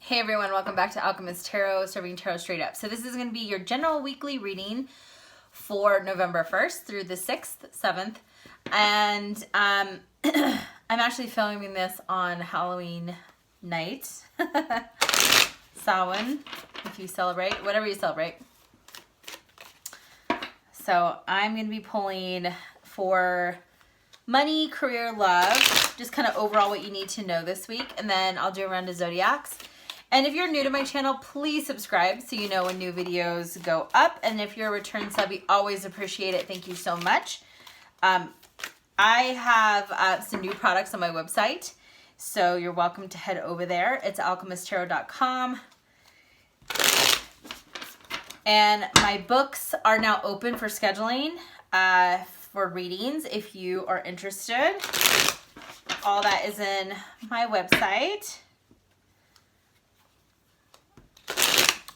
Hey everyone, welcome back to Owlchemist Tarot, serving tarot straight up. So this is going to be your general weekly reading for November 1st through the 6th, 7th. And I'm actually filming this on Halloween night. Samhain, if you celebrate, whatever you celebrate. So I'm going to be pulling for money, career, love, just kind of overall what you need to know this week. And then I'll do a round of Zodiacs. And if you're new to my channel, please subscribe so you know when new videos go up. And if you're a return sub, we always appreciate it. Thank you so much. I have some new products on my website, so you're welcome to head over there. It's owlchemisttarot.com. And my books are now open for scheduling for readings if you are interested. All that is in my website.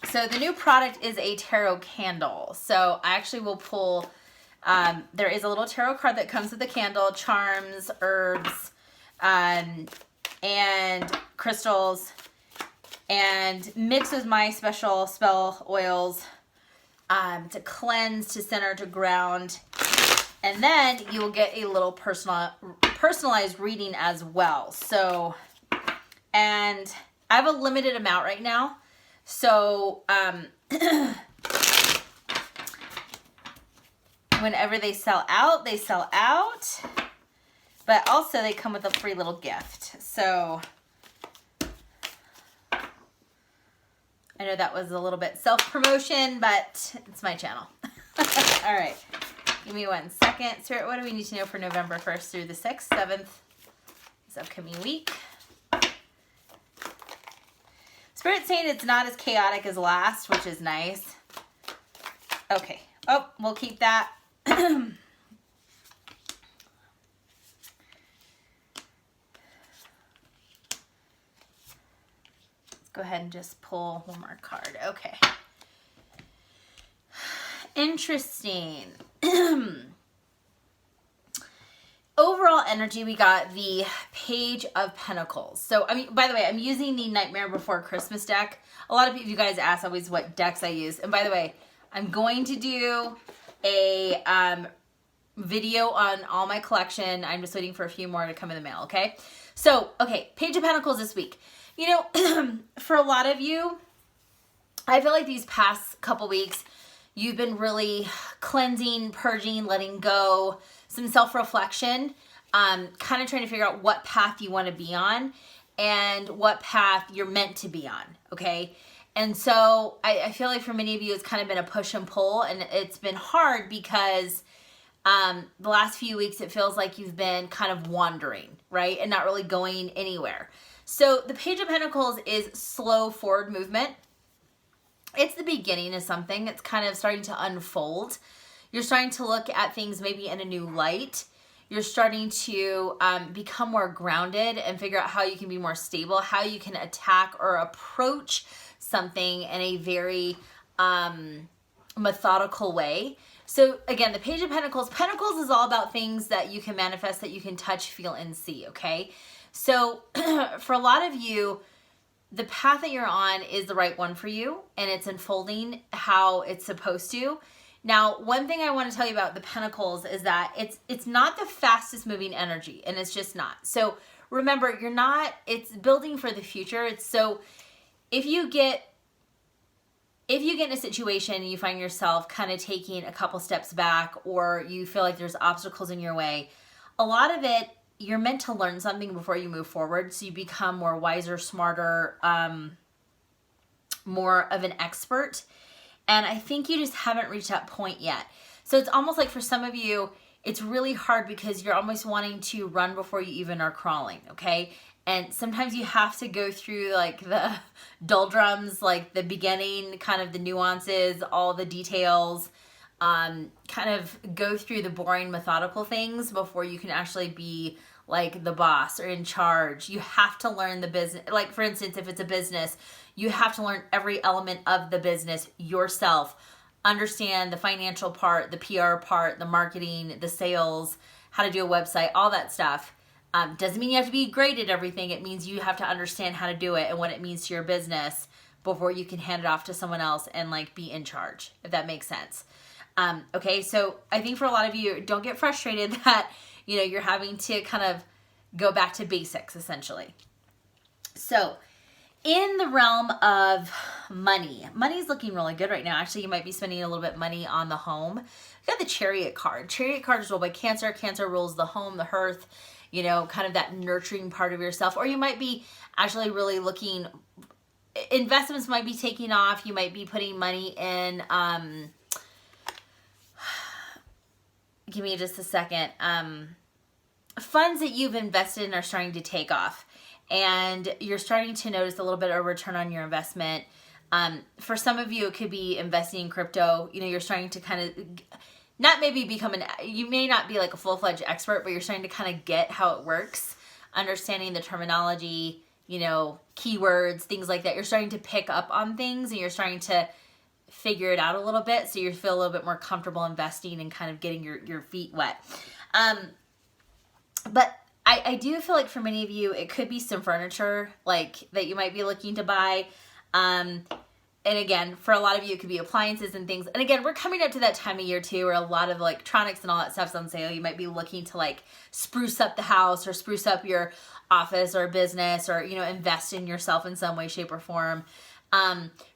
So the new product is a tarot candle. So I actually will pull, there is a little tarot card that comes with the candle, charms, herbs, and crystals, and mix with my special spell oils to cleanse, to center, to ground. And then you will get a little personalized reading as well. So, and I have a limited amount right now. So, whenever they sell out, they sell out. But also they come with a free little gift. So, I know that was a little bit self-promotion, but it's my channel. All right. Give me 1 second. Spirit, what do we need to know for November 1st through the 6th, 7th, this upcoming week? Spirit's saying it's not as chaotic as last, which is nice. Okay. Oh, we'll keep that. Let's go ahead and just pull one more card. Okay. Interesting. Overall energy, we got the Page of Pentacles. So, I mean, by the way, I'm using the Nightmare Before Christmas deck. A lot of you guys ask always what decks I use. And by the way, I'm going to do a video on all my collection. I'm just waiting for a few more to come in the mail, okay? So, okay, Page of Pentacles this week. You know, for a lot of you, I feel like these past couple weeks, you've been really cleansing, purging, letting go, some self-reflection, kind of trying to figure out what path you want to be on and what path you're meant to be on, okay? And so I feel like for many of you, it's kind of been a push and pull, and it's been hard because the last few weeks, it feels like you've been kind of wandering, right? And not really going anywhere. So the Page of Pentacles is slow forward movement. It's the beginning of something. It's kind of starting to unfold. You're starting to look at things maybe in a new light. You're starting to become more grounded and figure out how you can be more stable, how you can attack or approach something in a very methodical way. So again, the Page of Pentacles. Pentacles is all about things that you can manifest, that you can touch, feel, and see, okay? So for a lot of you, the path that you're on is the right one for you, and it's unfolding how it's supposed to. Now, one thing I want to tell you about the Pentacles is that it's not the fastest moving energy, and it's just not. So remember, it's building for the future. It's so if you get in a situation and you find yourself kind of taking a couple steps back, or you feel like there's obstacles in your way, a lot of it, you're meant to learn something before you move forward, so you become more wiser, smarter, more of an expert. And I think you just haven't reached that point yet. So it's almost like for some of you, it's really hard because you're almost wanting to run before you even are crawling, okay? And sometimes you have to go through like the doldrums, like the beginning, kind of the nuances, all the details, kind of go through the boring, methodical things before you can actually be like the boss or in charge. You have to learn the business. Like for instance, if it's a business, you have to learn every element of the business yourself. Understand the financial part, the PR part, the marketing, the sales, how to do a website, all that stuff. Doesn't mean you have to be great at everything. It means you have to understand how to do it and what it means to your business before you can hand it off to someone else and like be in charge, if that makes sense. Okay, so I think for a lot of you, don't get frustrated that, you know, you're having to kind of go back to basics essentially. So in the realm of money's looking really good right now. Actually, you might be spending a little bit of money on the home. We got the Chariot card. Chariot card is ruled by Cancer. Cancer rules the home, the hearth, you know, kind of that nurturing part of yourself. Or you might be actually really looking, investments might be taking off. You might be putting money in, give me just a second. Funds that you've invested in are starting to take off. And you're starting to notice a little bit of return on your investment. For some of you, it could be investing in crypto. You know, you're starting to kind of, not maybe become you may not be like a full-fledged expert, but you're starting to kind of get how it works, understanding the terminology, you know, keywords, things like that. You're starting to pick up on things and you're starting to figure it out a little bit. So you feel a little bit more comfortable investing and kind of getting your feet wet. But I do feel like for many of you, it could be some furniture like that you might be looking to buy. And again, for a lot of you, it could be appliances and things. And again, we're coming up to that time of year too, where a lot of electronics and all that stuff's on sale. You might be looking to like spruce up the house or spruce up your office or business or, you know, invest in yourself in some way, shape, or form.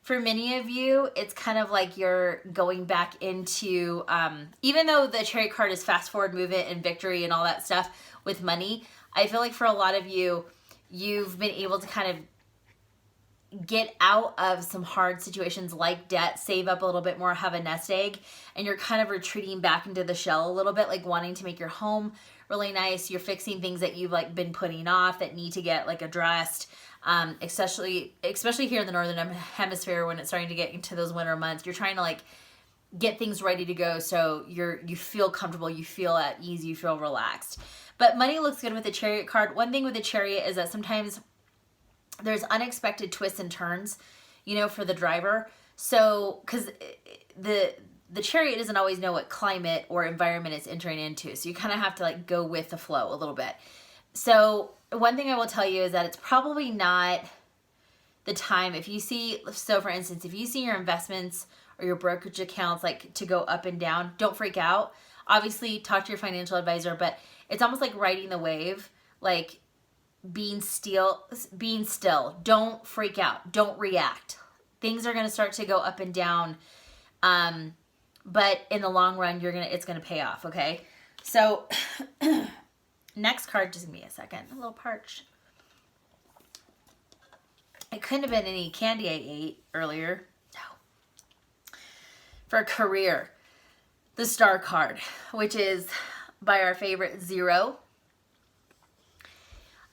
For many of you, it's kind of like you're going back into, even though the Chariot card is fast forward movement and victory and all that stuff with money, I feel like for a lot of you, you've been able to kind of get out of some hard situations like debt, save up a little bit more, have a nest egg, and you're kind of retreating back into the shell a little bit, like wanting to make your home really nice. You're fixing things that you've like been putting off that need to get like addressed. Especially here in the Northern Hemisphere when it's starting to get into those winter months, you're trying to like get things ready to go so you feel comfortable, you feel at ease, you feel relaxed. But money looks good with the Chariot card. One thing with the Chariot is that sometimes there's unexpected twists and turns, you know, for the driver. So, because the Chariot doesn't always know what climate or environment it's entering into. So you kind of have to like go with the flow a little bit. So one thing I will tell you is that it's probably not the time if you see, so for instance, if you see your investments or your brokerage accounts like to go up and down, don't freak out. Obviously talk to your financial advisor, but it's almost like riding the wave, like being still, don't freak out, don't react. Things are going to start to go up and down. But in the long run, it's going to pay off. Okay. So next card, just give me a second, a little parched. It couldn't have been any candy I ate earlier. No. For career, the Star card, which is by our favorite Zero.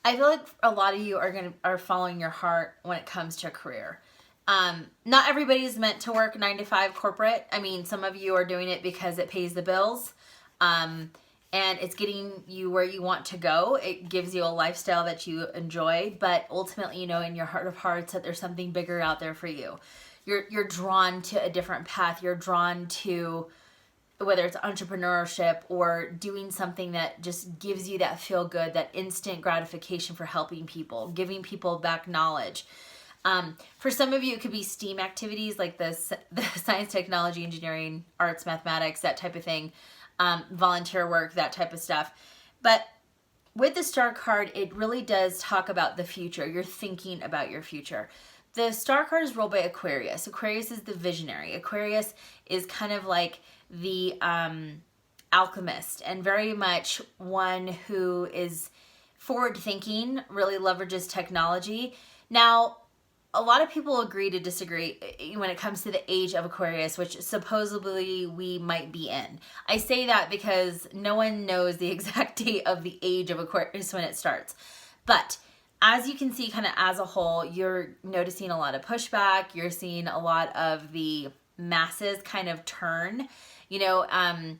I feel like a lot of you are following your heart when it comes to career. Not everybody's meant to work 9 to 5 corporate. I mean, some of you are doing it because it pays the bills. And it's getting you where you want to go. It gives you a lifestyle that you enjoy, but ultimately, you know, in your heart of hearts that there's something bigger out there for you. You're drawn to a different path. You're drawn to whether it's entrepreneurship or doing something that just gives you that feel good, that instant gratification for helping people, giving people back knowledge. For some of you, it could be STEAM activities like the science, technology, engineering, arts, mathematics, that type of thing. Volunteer work, that type of stuff. But with the Star card, it really does talk about the future. You're thinking about your future. The Star card is ruled by Aquarius. Aquarius is the visionary. Aquarius is kind of like the alchemist and very much one who is forward thinking, really leverages technology. Now, a lot of people agree to disagree when it comes to the age of Aquarius, which supposedly we might be in. I say that because no one knows the exact date of the age of Aquarius when it starts. But as you can see, kind of as a whole, you're noticing a lot of pushback. You're seeing a lot of the masses kind of turn. You know,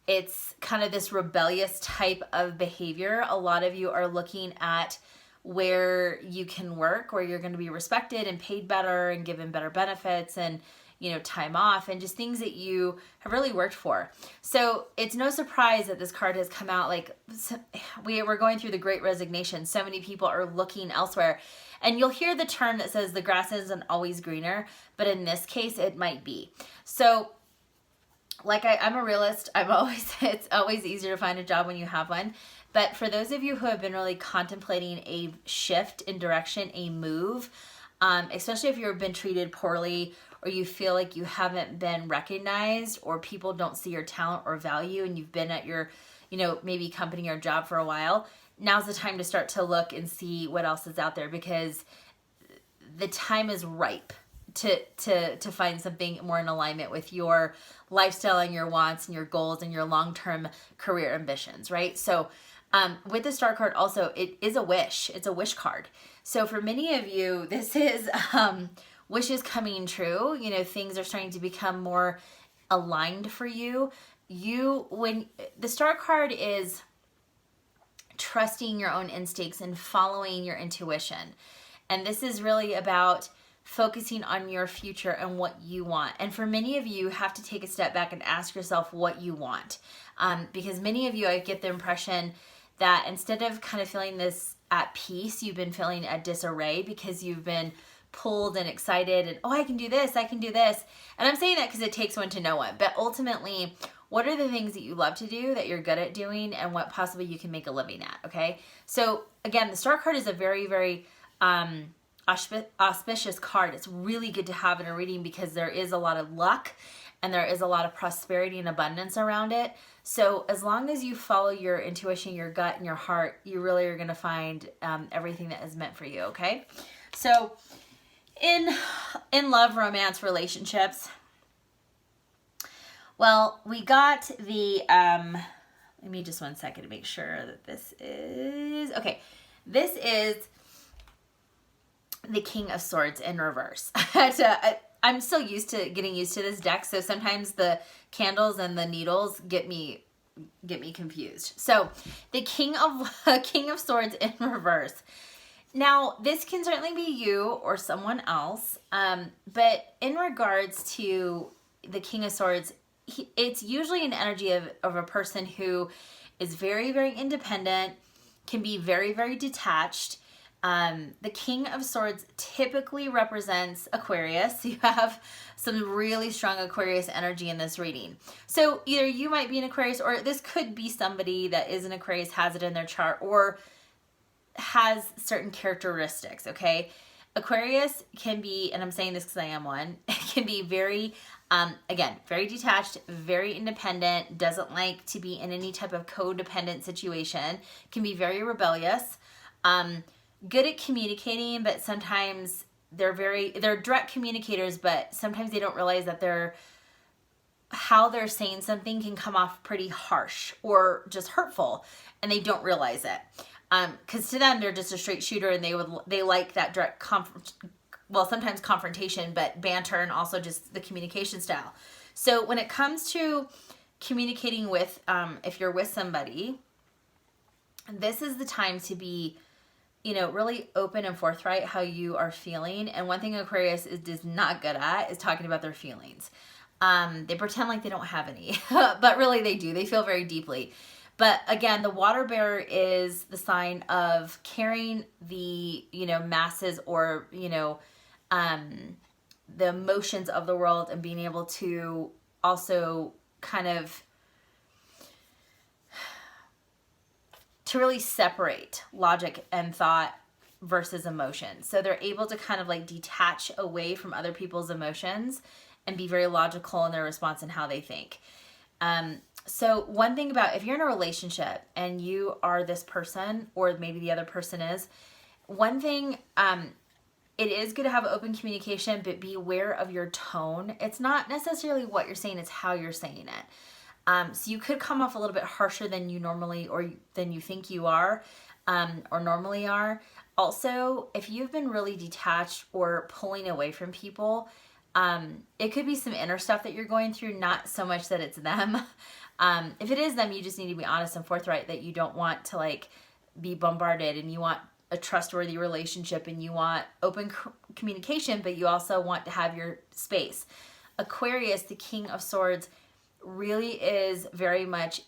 it's kind of this rebellious type of behavior. A lot of you are looking at where you can work, where you're going to be respected and paid better and given better benefits and, you know, time off and just things that you have really worked for. So it's no surprise that this card has come out. Like, we're going through the Great Resignation. So many people are looking elsewhere. And you'll hear the term that says the grass isn't always greener, but in this case, it might be. So like I'm a realist. It's always easier to find a job when you have one. But for those of you who have been really contemplating a shift in direction, a move, especially if you've been treated poorly or you feel like you haven't been recognized or people don't see your talent or value and you've been at your, you know, maybe company or job for a while, now's the time to start to look and see what else is out there, because the time is ripe to find something more in alignment with your lifestyle and your wants and your goals and your long-term career ambitions, right? So with the Star card also, it is a wish. It's a wish card. So for many of you, this is wishes coming true. You know, things are starting to become more aligned for you. When the Star card is trusting your own instincts and following your intuition. And this is really about focusing on your future and what you want. And for many of you have to take a step back and ask yourself what you want. Because many of you, I get the impression that instead of kind of feeling this at peace, you've been feeling at disarray because you've been pulled and excited and, oh, I can do this, I can do this. And I'm saying that because it takes one to know one. But ultimately, what are the things that you love to do, that you're good at doing, and what possibly you can make a living at, okay? So again, the Star card is a very, very auspicious card. It's really good to have in a reading because there is a lot of luck and there is a lot of prosperity and abundance around it. So as long as you follow your intuition, your gut, and your heart, you really are going to find everything that is meant for you, okay? So in love, romance, relationships, well, we got the, let me just 1 second to make sure that this is, okay. This is the King of Swords in reverse. I'm still getting used to this deck, so sometimes the candles and the needles get me confused. So the King of Swords in reverse. Now, this can certainly be you or someone else, but in regards to the King of Swords, it's usually an energy of a person who is very, very independent, can be very, very detached. The King of Swords typically represents Aquarius. You have some really strong Aquarius energy in this reading. So either you might be an Aquarius, or this could be somebody that is an Aquarius, has it in their chart, or has certain characteristics, okay? Aquarius can be, and I'm saying this because I am one, it can be very, again, very detached, very independent, doesn't like to be in any type of codependent situation, can be very rebellious, good at communicating, but sometimes they're direct communicators, but sometimes they don't realize that how they're saying something can come off pretty harsh or just hurtful, and they don't realize it. Because to them, they're just a straight shooter, and they like that direct sometimes confrontation, but banter, and also just the communication style. So when it comes to communicating with, if you're with somebody, this is the time to be, really open and forthright how you are feeling. And one thing Aquarius is not good at is talking about their feelings. They pretend like they don't have any, but really they do. They feel very deeply. But again, the water bearer is the sign of carrying the, masses, or, the emotions of the world, and being able to also kind of to really separate logic and thought versus emotion. So they're able to kind of like detach away from other people's emotions and be very logical in their response and how they think. So one thing about, if you're in a relationship and you are this person, or maybe the other person is, one thing, it is good to have open communication, but be aware of your tone. It's not necessarily what you're saying, it's how you're saying it. So you could come off a little bit harsher than you normally, or than you think you are, or normally are. Also, if you've been really detached or pulling away from people, it could be some inner stuff that you're going through, not so much that it's them. If it is them, you just need to be honest and forthright that you don't want to be bombarded, and you want a trustworthy relationship, and you want open communication, but you also want to have your space. Aquarius, the King of Swords, really is very much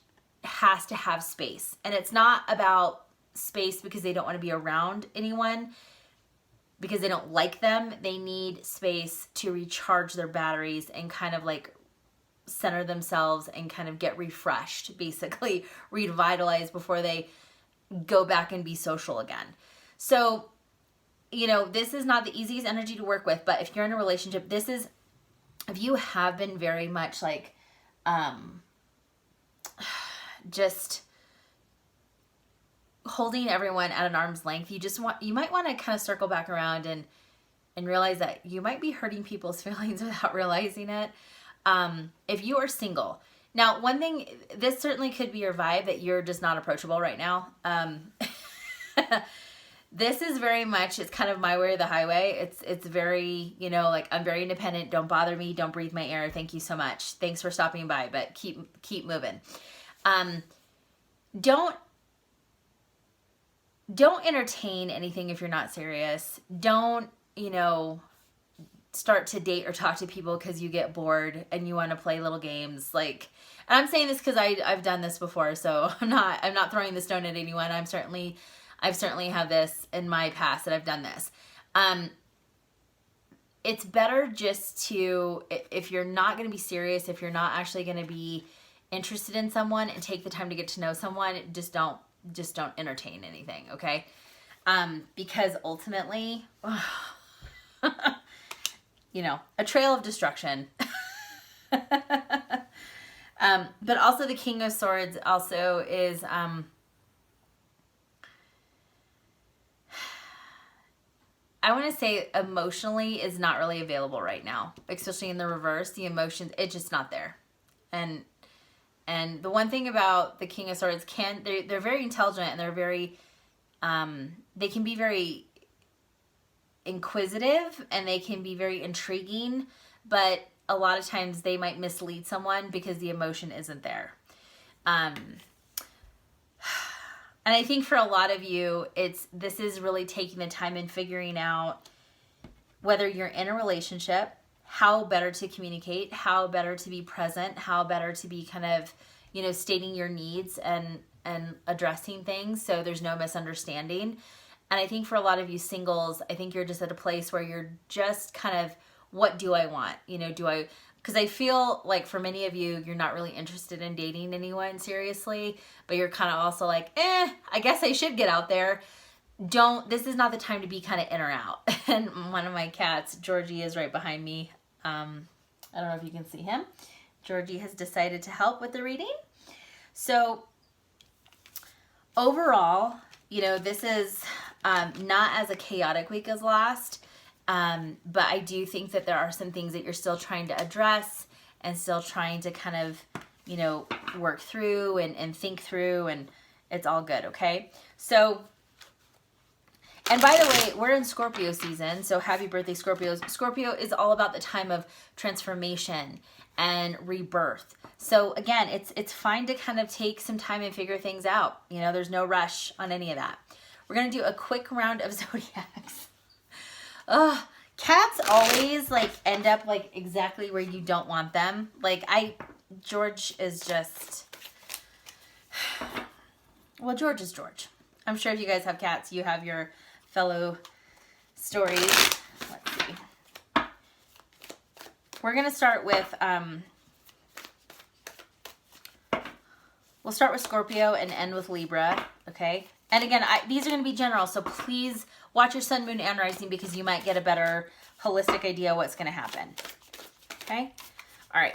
has to have space. And it's not about space because they don't want to be around anyone, because they don't like them. They need space to recharge their batteries and kind of like center themselves and kind of get refreshed, basically revitalized before they go back and be social again. So, you know, this is not the easiest energy to work with, but if you're in a relationship, this is, if you have been very much like, just holding everyone at an arm's length, you might want to kind of circle back around and realize that you might be hurting people's feelings without realizing it. If you are single. Now, one thing, this certainly could be your vibe, that you're just not approachable right now. This is very much, it's kind of my way or the highway. It's very, you know, like, I'm very independent. Don't bother me. Don't breathe my air. Thank you so much. Thanks for stopping by, but keep moving. Don't entertain anything if you're not serious. Don't, you know, start to date or talk to people because you get bored and you want to play little games. Like, and I'm saying this because I've done this before, so I'm not throwing the stone at anyone. I've certainly had this in my past that I've done this. It's better just to, if you're not going to be serious, if you're not actually going to be interested in someone and take the time to get to know someone, just don't entertain anything, okay? Because ultimately, you know, a trail of destruction. But also the King of Swords also is, I want to say emotionally is not really available right now, especially in the reverse. The emotions, it's just not there. And the one thing about the King of Swords, they're very intelligent, and they're very, they can be very inquisitive, and they can be very intriguing, but a lot of times they might mislead someone because the emotion isn't there. And I think for a lot of you, this is really taking the time and figuring out whether you're in a relationship, how better to communicate, how better to be present, how better to be kind of, you know, stating your needs and addressing things so there's no misunderstanding. And I think for a lot of you singles, I think you're just at a place where you're just kind of, what do I want? You know, because I feel like for many of you, you're not really interested in dating anyone seriously, but you're kind of also like, I guess I should get out there. This is not the time to be kind of in or out. And one of my cats, Georgie, is right behind me. I don't know if you can see him. Georgie has decided to help with the reading. So overall, you know, this is not as a chaotic week as last. But I do think that there are some things that you're still trying to address and still trying to kind of, you know, work through and think through, and it's all good, okay? So, and by the way, we're in Scorpio season, so happy birthday, Scorpios. Scorpio is all about the time of transformation and rebirth. So again, it's fine to kind of take some time and figure things out. You know, there's no rush on any of that. We're going to do a quick round of Zodiacs. Cats always like end up like exactly where you don't want them. Like George is just, well, George is George. I'm sure if you guys have cats, you have your fellow stories. Let's see. We're going to start with, we'll start with Scorpio and end with Libra. Okay. And again, these are going to be general, so please watch your sun, moon, and rising because you might get a better holistic idea what's going to happen. Okay? All right.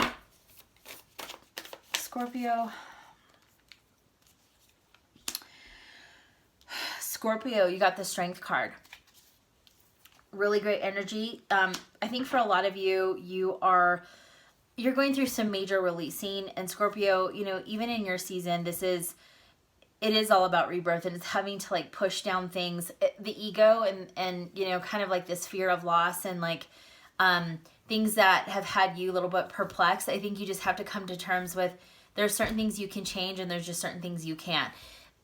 Scorpio. Scorpio, you got the Strength card. Really great energy. I think for a lot of you, you're going through some major releasing. And Scorpio, you know, even in your season, it is all about rebirth, and it's having to like push down things, the ego and you know, kind of like this fear of loss and like things that have had you a little bit perplexed. I think you just have to come to terms with there's certain things you can change and there's just certain things you can't.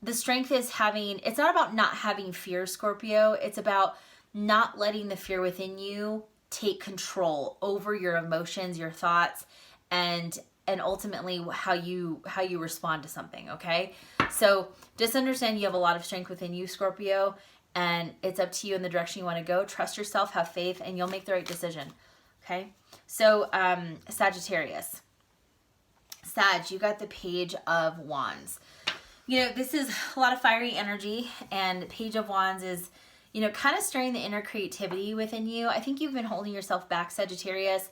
The Strength is it's not about not having fear, Scorpio. It's about not letting the fear within you take control over your emotions, your thoughts, and ultimately how you respond to something, okay? So just understand you have a lot of strength within you, Scorpio, and it's up to you in the direction you want to go. Trust yourself, have faith, and you'll make the right decision, okay? So Sagittarius. Sag, you got the Page of Wands. You know, this is a lot of fiery energy, and Page of Wands is, you know, kind of stirring the inner creativity within you. I think you've been holding yourself back, Sagittarius.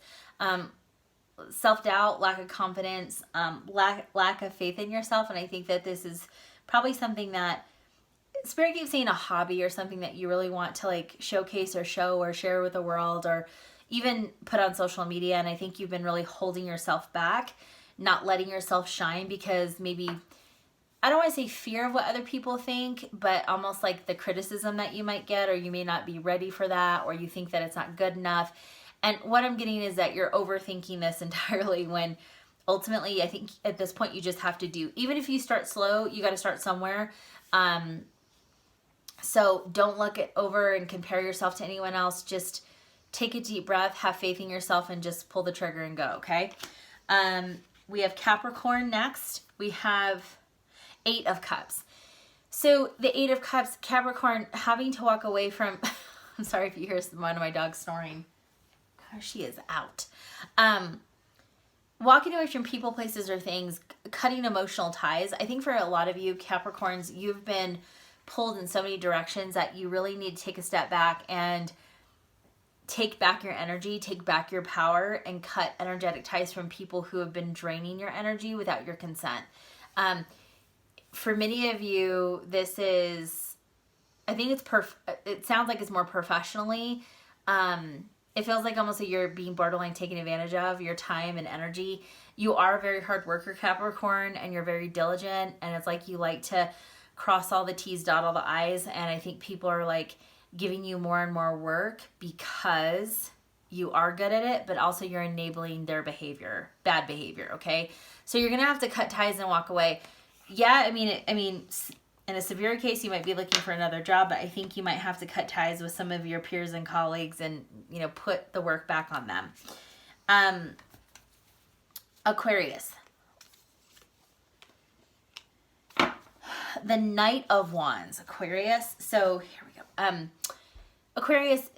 Self-doubt, lack of confidence, lack of faith in yourself. And I think that this is probably something that Spirit keeps saying, a hobby or something that you really want to like showcase or show or share with the world, or even put on social media. And I think you've been really holding yourself back, not letting yourself shine, because maybe, I don't want to say fear of what other people think, but almost like the criticism that you might get, or you may not be ready for that, or you think that it's not good enough. And what I'm getting is that you're overthinking this entirely, when ultimately I think at this point you just have to do. Even if you start slow, you got to start somewhere. So don't look it over and compare yourself to anyone else. Just take a deep breath, have faith in yourself, and just pull the trigger and go, okay? We have Capricorn next. We have 8 of Cups. So the 8 of Cups, Capricorn, having to walk away from, I'm sorry if you hear one of my dogs snoring. She is out. Walking away from people, places, or things, cutting emotional ties. I think for a lot of you Capricorns, you've been pulled in so many directions that you really need to take a step back and take back your energy, take back your power, and cut energetic ties from people who have been draining your energy without your consent. For many of you, this is, I think it's it sounds like it's more professionally. It feels like almost that you're being borderline taken advantage of, your time and energy. You are a very hard worker, Capricorn, and you're very diligent. And it's like you like to cross all the T's, dot all the I's. And I think people are like giving you more and more work because you are good at it, but also you're enabling their behavior, bad behavior, okay? So you're going to have to cut ties and walk away. Yeah, I mean, in a severe case, you might be looking for another job, but I think you might have to cut ties with some of your peers and colleagues and, you know, put the work back on them. Aquarius. The Knight of Wands, Aquarius. So here we go. Aquarius,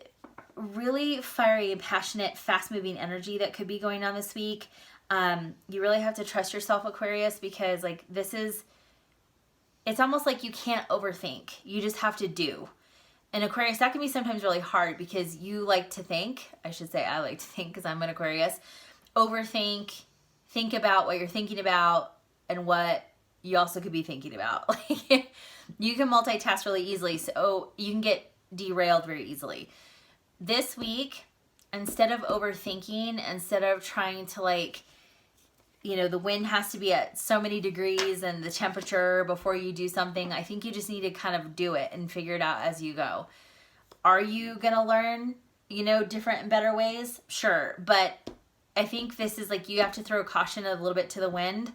really fiery, passionate, fast-moving energy that could be going on this week. You really have to trust yourself, Aquarius, because like this is, it's almost like you can't overthink. You just have to do. And Aquarius, that can be sometimes really hard because you like to think, I should say I like to think because I'm an Aquarius, overthink, think about what you're thinking about and what you also could be thinking about. Like, you can multitask really easily, so you can get derailed very easily. This week, instead of overthinking, instead of trying to like, you know, the wind has to be at so many degrees and the temperature before you do something, I think you just need to kind of do it and figure it out as you go. Are you going to learn, you know, different and better ways? Sure. But I think this is like, you have to throw caution a little bit to the wind,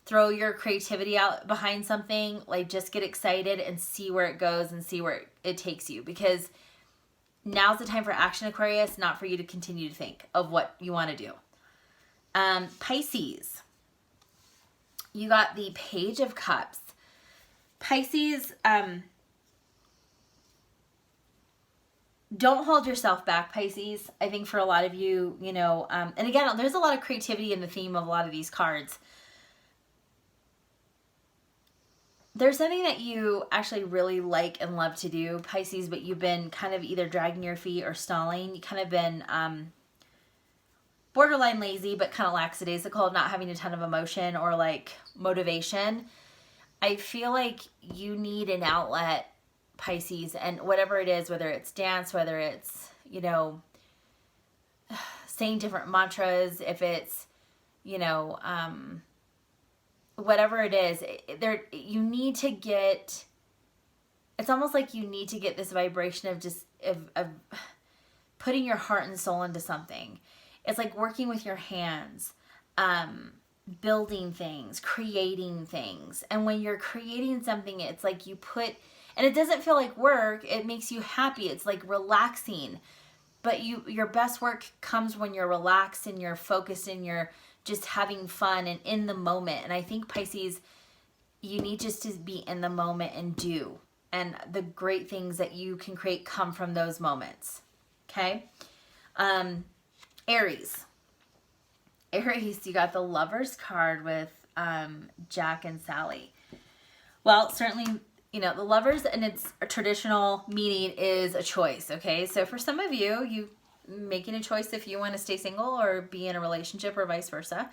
throw your creativity out behind something, like just get excited and see where it goes and see where it takes you, because now's the time for action, Aquarius, not for you to continue to think of what you want to do. Pisces, you got the Page of Cups. Pisces, don't hold yourself back, Pisces. I think for a lot of you, you know, and again, there's a lot of creativity in the theme of a lot of these cards. There's something that you actually really like and love to do, Pisces, but you've been kind of either dragging your feet or stalling. You kind of been, borderline lazy, but kind of lackadaisical, not having a ton of emotion or like motivation. I feel like you need an outlet, Pisces, and whatever it is, whether it's dance, whether it's, you know, saying different mantras, if it's, you know, whatever it is, you need to get, it's almost like you need to get this vibration of just, of putting your heart and soul into something. It's like working with your hands, building things, creating things. And when you're creating something, it's like you put, and it doesn't feel like work. It makes you happy. It's like relaxing. but your best work comes when you're relaxed and you're focused and you're just having fun and in the moment. And I think Pisces, you need just to be in the moment and do. And the great things that you can create come from those moments. Okay? Aries. Aries, you got the Lovers card with Jack and Sally. Well, certainly, you know, the Lovers and its traditional meaning is a choice, okay? So for some of you, you making a choice if you want to stay single or be in a relationship or vice versa.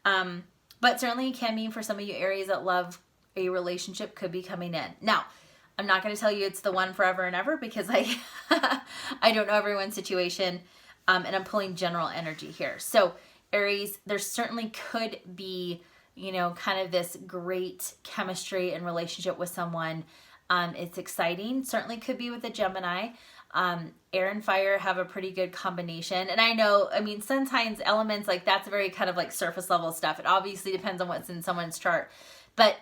But certainly can mean for some of you Aries that love a relationship could be coming in. Now, I'm not going to tell you it's the one forever and ever because I don't know everyone's situation, and I'm pulling general energy here. So Aries, there certainly could be, you know, kind of this great chemistry and relationship with someone. It's exciting. Certainly could be with a Gemini. Air and fire have a pretty good combination. And I know, I mean, sun signs, elements, like that's very kind of like surface level stuff. It obviously depends on what's in someone's chart. But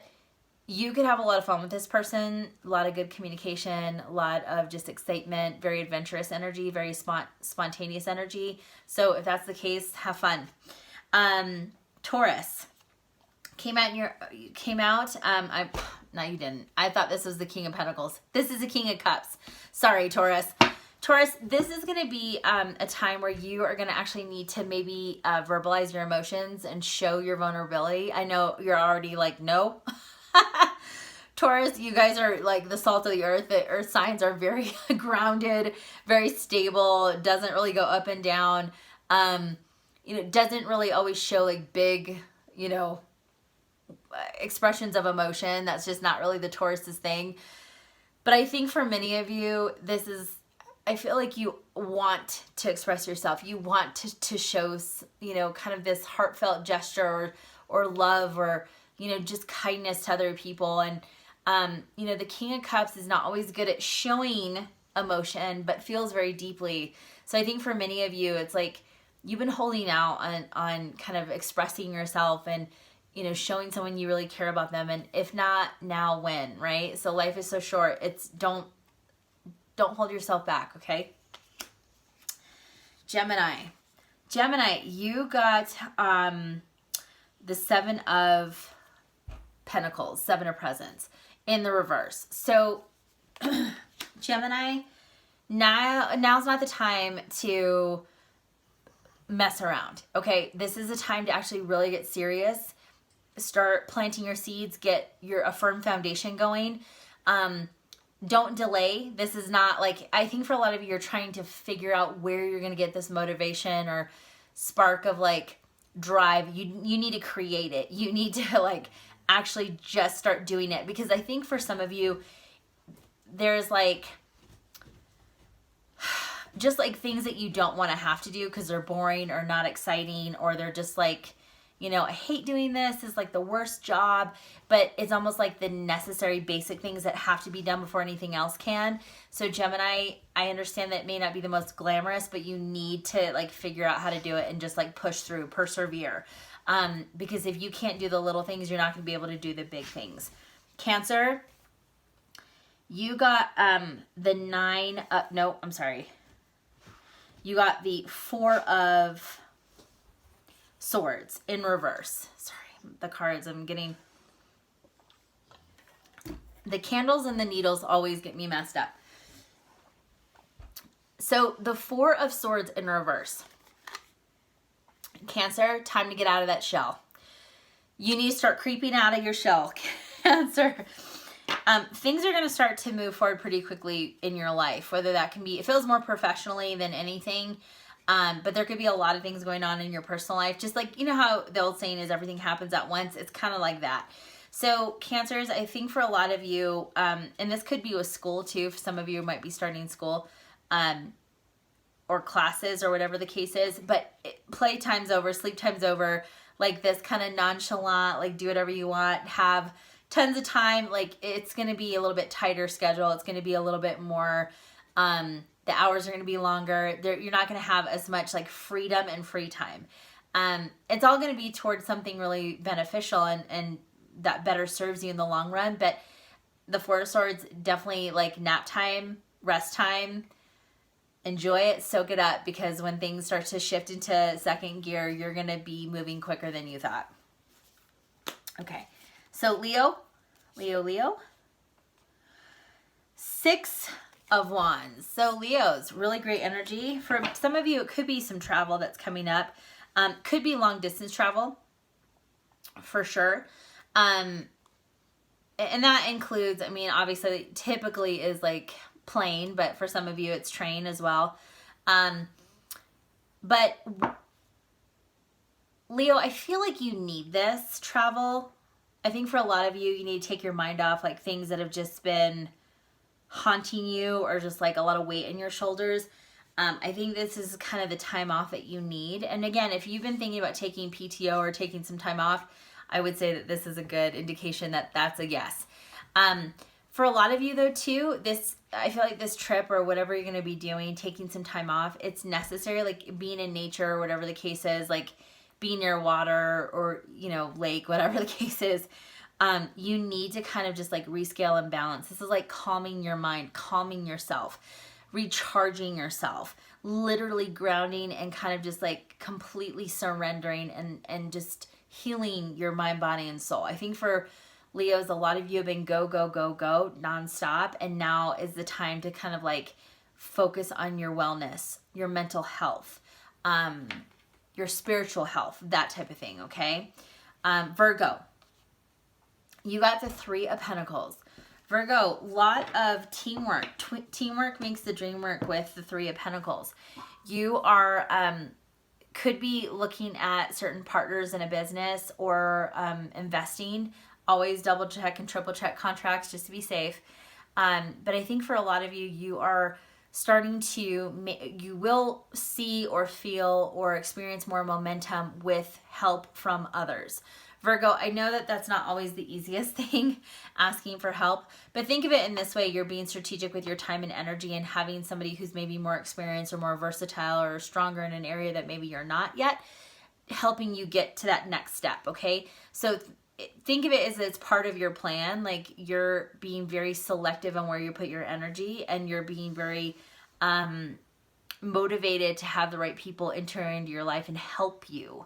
you could have a lot of fun with this person, a lot of good communication, a lot of just excitement, very adventurous energy, very spontaneous energy. So if that's the case, have fun. Taurus came out. No, you didn't. I thought this was the King of Pentacles. This is the King of Cups. Sorry, Taurus. Taurus, this is going to be a time where you are going to actually need to maybe verbalize your emotions and show your vulnerability. I know you're already like, no. Taurus, you guys are like the salt of the earth. The earth signs are very grounded, very stable, doesn't really go up and down. You know, doesn't really always show like big, you know, expressions of emotion. That's just not really the Taurus's thing. But I think for many of you, this is, I feel like you want to express yourself. You want to show, you know, kind of this heartfelt gesture or love or, you know, just kindness to other people. And, you know, the King of Cups is not always good at showing emotion, but feels very deeply. So I think for many of you, it's like you've been holding out on kind of expressing yourself and, you know, showing someone you really care about them. And if not now, when, right? So life is so short. It's don't hold yourself back. Okay. Gemini, you got, the Seven of Pentacles, Seven of Presents in the reverse. So Gemini, now's not the time to mess around. Okay. This is a time to actually really get serious. Start planting your seeds, get a firm foundation going. Don't delay. This is not like, I think for a lot of you, you're trying to figure out where you're going to get this motivation or spark of like drive. You need to create it. You need to like actually just start doing it. Because I think for some of you, there's like, just like things that you don't want to have to do because they're boring or not exciting, or they're just like, you know, I hate doing this. It's like the worst job, but it's almost like the necessary basic things that have to be done before anything else can. So Gemini, I understand that it may not be the most glamorous, but you need to like figure out how to do it and just like push through, persevere. Because if you can't do the little things, you're not going to be able to do the big things. Cancer, you got you got the Four of Swords in reverse. Sorry, the cards I'm getting. The candles and the needles always get me messed up. So the Four of Swords in reverse. Cancer, time to get out of that shell. You need to start creeping out of your shell, Cancer. Things are going to start to move forward pretty quickly in your life, whether that can be, it feels more professionally than anything. But there could be a lot of things going on in your personal life. Just like, you know how the old saying is everything happens at once. It's kind of like that. So Cancers, I think for a lot of you, and this could be with school too. For some of you might be starting school, or classes or whatever the case is, but playtime's over, sleep time's over, like this kind of nonchalant, like do whatever you want, have tons of time. Like it's going to be a little bit tighter schedule. It's going to be a little bit more, the hours are going to be longer. You're not going to have as much like freedom and free time. It's all going to be towards something really beneficial and that better serves you in the long run. But the Four of Swords, definitely like nap time, rest time, Enjoy it, soak it up, because when things start to shift into second gear, you're going to be moving quicker than you thought. Okay, so Leo. Six of Wands. So Leo's really great energy. For some of you, it could be some travel that's coming up. Could be long distance travel, for sure. And that includes, I mean, obviously, typically is like plane, but for some of you, it's train as well. But Leo, I feel like you need this travel. I think for a lot of you, you need to take your mind off like things that have just been haunting you, or just like a lot of weight in your shoulders. I think this is kind of the time off that you need. And again, if you've been thinking about taking PTO or taking some time off, I would say that this is a good indication that that's a yes. For a lot of you though too, I feel like this trip or whatever you're going to be doing, taking some time off, it's necessary, like being in nature or whatever the case is, like being near water or, you know, lake, whatever the case is. You need to kind of just like rescale and balance. This is like calming your mind, calming yourself, recharging yourself, literally grounding and kind of just like completely surrendering and just healing your mind, body, and soul. I think for Leos, a lot of you have been go, go, go, go nonstop. And now is the time to kind of like focus on your wellness, your mental health, your spiritual health, that type of thing. Okay. Virgo, you got the Three of Pentacles. Virgo, lot of teamwork. Teamwork makes the dream work with the Three of Pentacles. You are, could be looking at certain partners in a business or investing. Always double check and triple check contracts just to be safe. But I think for a lot of you, you are starting to, you will see or feel or experience more momentum with help from others. Virgo, I know that that's not always the easiest thing, asking for help, but think of it in this way. You're being strategic with your time and energy and having somebody who's maybe more experienced or more versatile or stronger in an area that maybe you're not yet, helping you get to that next step, okay? So think of it as it's part of your plan. Like you're being very selective on where you put your energy, and you're being very motivated to have the right people enter into your life and help you.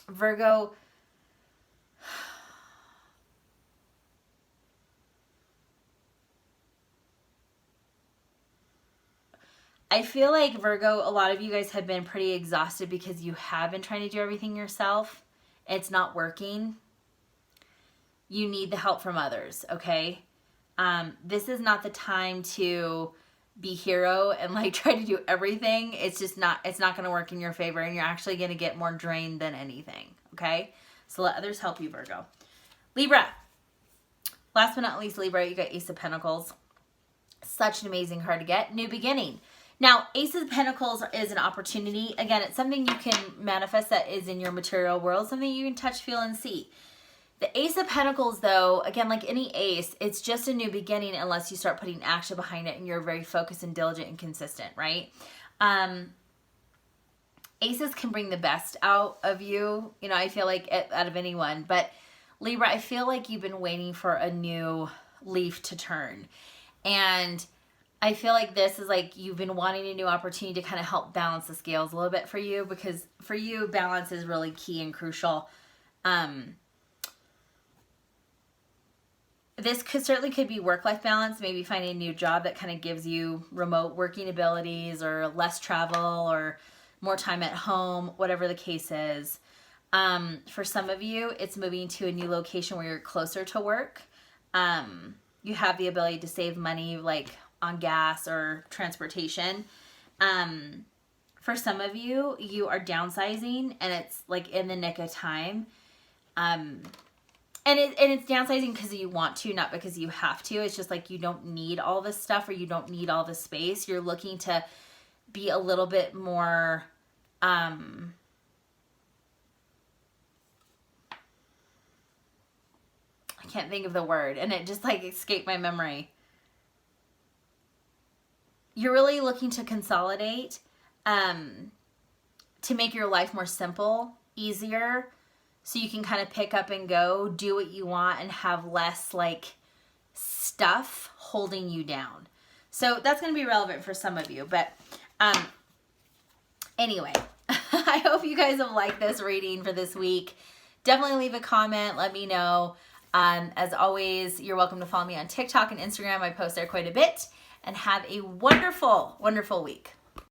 Virgo, I feel like Virgo, a lot of you guys have been pretty exhausted because you have been trying to do everything yourself. It's not working. You need the help from others, okay? This is not the time to be hero and like try to do everything. It's just not, it's not going to work in your favor, and you're actually going to get more drained than anything, okay? So let others help you, Virgo. Libra. Last but not least, Libra, you got Ace of Pentacles. Such an amazing card to get. New beginning. Now, Ace of Pentacles is an opportunity. Again, it's something you can manifest that is in your material world, something you can touch, feel, and see. The Ace of Pentacles, though, again, like any ace, it's just a new beginning unless you start putting action behind it and you're very focused and diligent and consistent, right? Aces can bring the best out of you, you know, I feel like out of anyone. But Libra, I feel like you've been waiting for a new leaf to turn. And I feel like this is like you've been wanting a new opportunity to kind of help balance the scales a little bit for you, because for you, balance is really key and crucial. This certainly could be work-life balance, maybe finding a new job that kind of gives you remote working abilities or less travel or more time at home, whatever the case is. For some of you, it's moving to a new location where you're closer to work. You have the ability to save money like on gas or transportation. For some of you, you are downsizing and it's like in the nick of time. And it's downsizing because you want to, not because you have to. It's just like you don't need all this stuff or you don't need all this space. You're looking to be a little bit more, I can't think of the word, and it just like escaped my memory. You're really looking to consolidate, to make your life more simple, easier, so you can kind of pick up and go, do what you want, and have less like stuff holding you down. So that's going to be relevant for some of you. But anyway, I hope you guys have liked this reading for this week. Definitely leave a comment. Let me know. As always, you're welcome to follow me on TikTok and Instagram. I post there quite a bit. And have a wonderful, wonderful week.